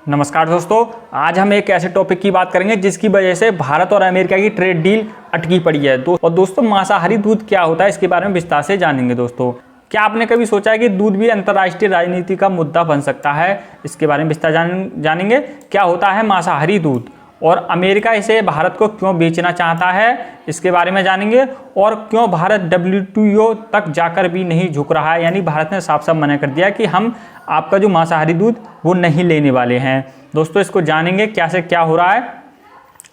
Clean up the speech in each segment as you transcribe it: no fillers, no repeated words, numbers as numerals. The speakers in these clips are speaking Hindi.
नमस्कार दोस्तों, आज हम एक ऐसे टॉपिक की बात करेंगे जिसकी वजह से भारत और अमेरिका की ट्रेड डील अटकी पड़ी है। और दोस्तों, मांसाहारी दूध क्या होता है इसके बारे में विस्तार से जानेंगे। दोस्तों, क्या आपने कभी सोचा है कि दूध भी अंतर्राष्ट्रीय राजनीति का मुद्दा बन सकता है? इसके बारे में विस्तार जानेंगे। क्या होता है मांसाहारी दूध और अमेरिका इसे भारत को क्यों बेचना चाहता है, इसके बारे में जानेंगे। और क्यों भारत WTO तक जाकर भी नहीं झुक रहा है, यानी भारत ने साफ साफ मना कर दिया कि हम आपका जो मांसाहारी दूध वो नहीं लेने वाले हैं। दोस्तों, इसको जानेंगे क्या से क्या हो रहा है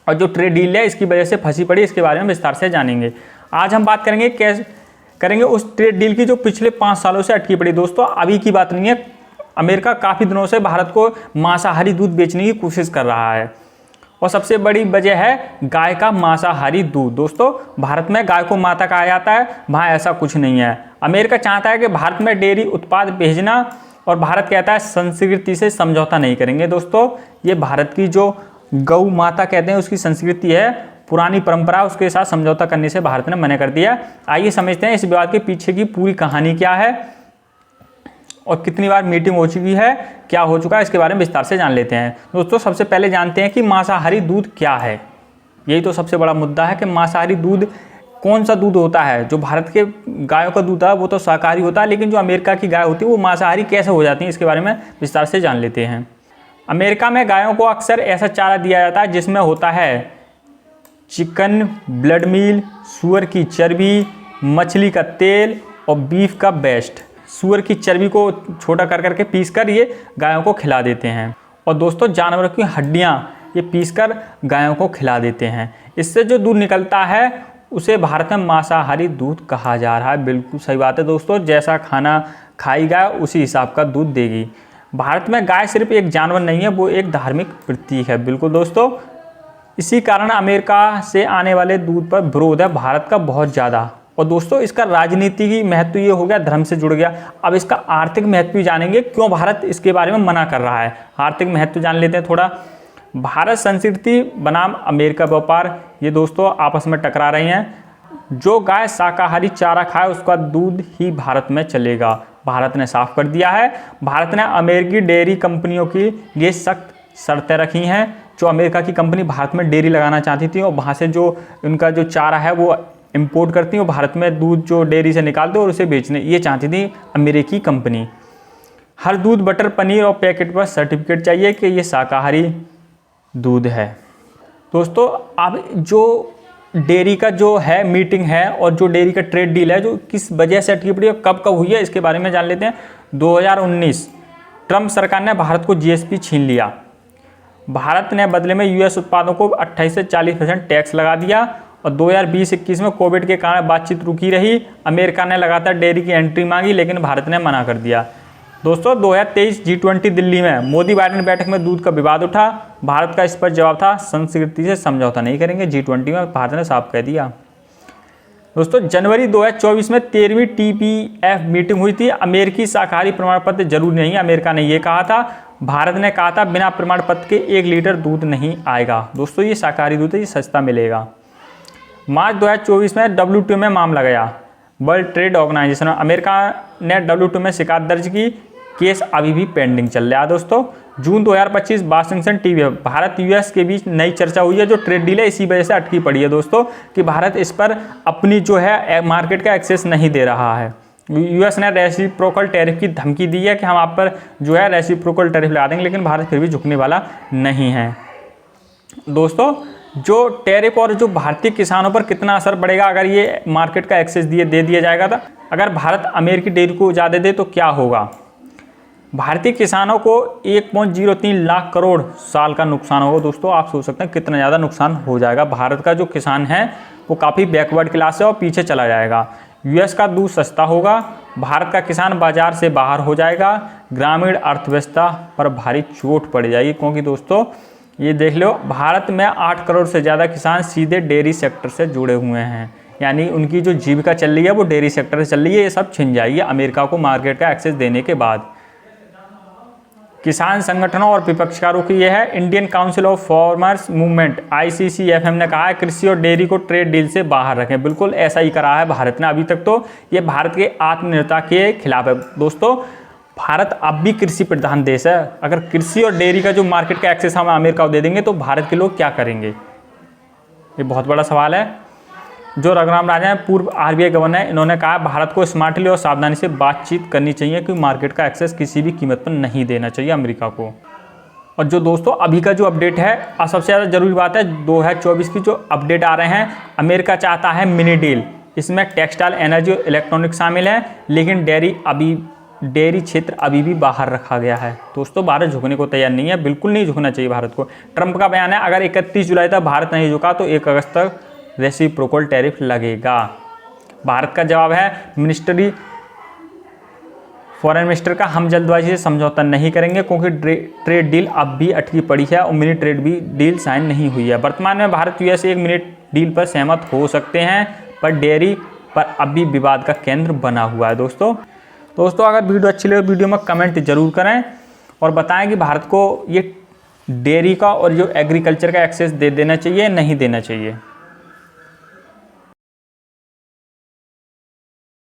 और जो ट्रेड डील है इसकी वजह से फंसी पड़ी, इसके बारे में विस्तार से जानेंगे। आज हम बात करेंगे कैसे करेंगे उस ट्रेड डील की जो पिछले 5 सालों से अटकी पड़ी। दोस्तों, अभी की बात नहीं है, अमेरिका काफ़ी दिनों से भारत को मांसाहारी दूध बेचने की कोशिश कर रहा है और सबसे बड़ी वजह है गाय का मांसाहारी दूध। दोस्तों, भारत में गाय को माता कहा जाता है, वहाँ ऐसा कुछ नहीं है। अमेरिका चाहता है कि भारत में डेयरी उत्पाद भेजना और भारत कहता है संस्कृति से समझौता नहीं करेंगे। दोस्तों, ये भारत की जो गौ माता कहते हैं उसकी संस्कृति है, पुरानी परंपरा, उसके साथ समझौता करने से भारत ने मना कर दिया। आइए समझते हैं इस विवाद के पीछे की पूरी कहानी क्या है और कितनी बार मीटिंग हो चुकी है, क्या हो चुका है, इसके बारे में विस्तार से जान लेते हैं। दोस्तों, सबसे पहले जानते हैं कि मांसाहारी दूध क्या है। यही तो सबसे बड़ा मुद्दा है कि मांसाहारी दूध कौन सा दूध होता है। जो भारत के गायों का दूध है वो तो शाकाहारी होता है, लेकिन जो अमेरिका की गाय होती है वो मांसाहारी कैसे हो जाती है, इसके बारे में विस्तार से जान लेते हैं। अमेरिका में गायों को अक्सर ऐसा चारा दिया जाता है जिसमें होता है चिकन ब्लड मील, सूअर की चर्बी, मछली का तेल और बीफ का वेस्ट। सूअर की चर्बी को छोटा कर करके पीस कर ये गायों को खिला देते हैं और दोस्तों जानवरों की हड्डियां ये पीस कर गायों को खिला देते हैं। इससे जो दूध निकलता है उसे भारत में मांसाहारी दूध कहा जा रहा है। बिल्कुल सही बात है दोस्तों, जैसा खाना खाई गाय उसी हिसाब का दूध देगी। भारत में गाय सिर्फ एक जानवर नहीं है, वो एक धार्मिक प्रतीक है। बिल्कुल दोस्तों, इसी कारण अमेरिका से आने वाले दूध पर विरोध है भारत का बहुत ज़्यादा। और दोस्तों, इसका राजनीतिक महत्व ये हो गया, धर्म से जुड़ गया। अब इसका आर्थिक महत्व भी जानेंगे, क्यों भारत इसके बारे में मना कर रहा है। आर्थिक महत्व जान लेते हैं थोड़ा। भारत संस्कृति बनाम अमेरिका व्यापार, ये दोस्तों आपस में टकरा रही हैं। जो गाय शाकाहारी चारा खाए उसका दूध ही भारत में चलेगा, भारत ने साफ कर दिया है। भारत ने अमेरिकी डेयरी कंपनियों की लिए सख्त शर्तें रखी हैं। जो अमेरिका की कंपनी भारत में डेयरी लगाना चाहती थी और वहाँ से जो उनका जो चारा है वो इंपोर्ट करती और भारत में दूध जो डेयरी से निकालते और उसे बेचने, ये चाहती थी अमेरिकी कंपनी। हर दूध, बटर, पनीर और पैकेट पर सर्टिफिकेट चाहिए कि ये शाकाहारी दूध है। दोस्तों, अब जो डेयरी का जो है मीटिंग है और जो डेयरी का ट्रेड डील है जो किस वजह से अटकी पड़ी और कब कब हुई है, इसके बारे में जान लेते हैं। 2019 ट्रंप सरकार ने भारत को GSP छीन लिया। भारत ने बदले में US उत्पादों को 28 से 40% टैक्स लगा दिया और 2020-21 में कोविड के कारण बातचीत रुकी रही। अमेरिका ने लगातार डेयरी की एंट्री मांगी लेकिन भारत ने मना कर दिया। दोस्तों, 2023 G20 दिल्ली में मोदी बाइडेन बैठक में दूध का विवाद उठा। भारत का इस पर जवाब था संस्कृति से समझौता नहीं करेंगे। G20 में भारत ने साफ कह दिया। दोस्तों, जनवरी 2024 में 13वीं TPF मीटिंग हुई थी। अमेरिकी शाकाहारी प्रमाण पत्र जरूरी नहीं, अमेरिका ने ये कहा था। भारत ने कहा था बिना प्रमाण पत्र के 1 लीटर दूध नहीं आएगा। दोस्तों, ये शाकाहारी दूध है, ये सस्ता मिलेगा। मार्च 2024 में WTO में मामला गया। वर्ल्ड ट्रेड ऑर्गेनाइजेशन, अमेरिका ने WTO में शिकायत दर्ज की। केस अभी भी पेंडिंग चल रहा है। दोस्तों, जून 2025 वाशिंगटन TV, भारत US के बीच नई चर्चा हुई है। जो ट्रेड डील है इसी वजह से अटकी पड़ी है दोस्तों, कि भारत इस पर अपनी जो है मार्केट का एक्सेस नहीं दे रहा है। US ने रेसिप्रोकल टैरिफ की धमकी दी है कि हम आप पर जो है रेसिप्रोकल टैरिफ लगा देंगे, लेकिन भारत फिर भी झुकने वाला नहीं है। दोस्तों, जो टैरिफ और जो भारतीय किसानों पर कितना असर पड़ेगा अगर ये मार्केट का एक्सेस दे दिया जाएगा तो अगर भारत अमेरिकी डेयरी को ज़्यादा दे तो क्या होगा। भारतीय किसानों को 1.03 लाख करोड़ साल का नुकसान होगा। दोस्तों, आप सोच सकते हैं कितना ज़्यादा नुकसान हो जाएगा। भारत का जो किसान है वो काफ़ी बैकवर्ड क्लास है और पीछे चला जाएगा। US का दूध सस्ता होगा, भारत का किसान बाजार से बाहर हो जाएगा, ग्रामीण अर्थव्यवस्था पर भारी चोट पड़ जाएगी। क्योंकि दोस्तों, ये देख लो, भारत में 8 करोड़ से ज़्यादा किसान सीधे डेयरी सेक्टर से जुड़े हुए हैं, यानी उनकी जो जीविका चल रही है वो डेयरी सेक्टर से चल रही है। ये सब छिन जाएगी अमेरिका को मार्केट का एक्सेस देने के बाद। किसान संगठनों और विपक्षकारों की यह है। Indian council of farmers movement ICCFM ने कहा है कृषि और डेयरी को ट्रेड डील से बाहर रखें। बिल्कुल ऐसा ही करा है भारत ने। अभी तक तो ये भारत के आत्मनिर्भरता के खिलाफ है। दोस्तों, भारत अब भी कृषि प्रधान देश है। अगर कृषि और डेयरी का जो मार्केट का एक्सेस हम अमेरिका को दे देंगे तो भारत के लोग क्या करेंगे, ये बहुत बड़ा सवाल है। जो रघुराम राजन हैं, पूर्व RBI गवर्नर हैं, इन्होंने कहा भारत को स्मार्टली और सावधानी से बातचीत करनी चाहिए क्योंकि मार्केट का एक्सेस किसी भी कीमत पर नहीं देना चाहिए अमेरिका को। और जो दोस्तों अभी का जो अपडेट है, और सबसे ज़्यादा जरूरी बात है 2024 की जो अपडेट आ रहे हैं, अमेरिका चाहता है मिनी डील। इसमें टेक्सटाइल, एनर्जी और इलेक्ट्रॉनिक शामिल है, लेकिन डेयरी क्षेत्र अभी भी बाहर रखा गया है। दोस्तों भारत झुकने को तैयार नहीं है, बिल्कुल नहीं झुकना चाहिए भारत को। ट्रंप का बयान है अगर 31 जुलाई तक भारत नहीं झुका तो 1 अगस्त तक रेसिप्रोकल टैरिफ लगेगा। भारत का जवाब है फॉरेन मिनिस्टर का, हम जल्दबाजी से समझौता नहीं करेंगे क्योंकि ट्रेड डील अब भी अटकी पड़ी है और मिनी ट्रेड भी डील साइन नहीं हुई है। वर्तमान में भारत US एक मिनी डील पर सहमत हो सकते हैं, पर डेयरी पर अभी विवाद का केंद्र बना हुआ है। दोस्तों अगर वीडियो अच्छी लगे वीडियो में कमेंट जरूर करें और बताएं कि भारत को ये डेयरी का और जो एग्रीकल्चर का एक्सेस दे देना चाहिए, नहीं देना चाहिए।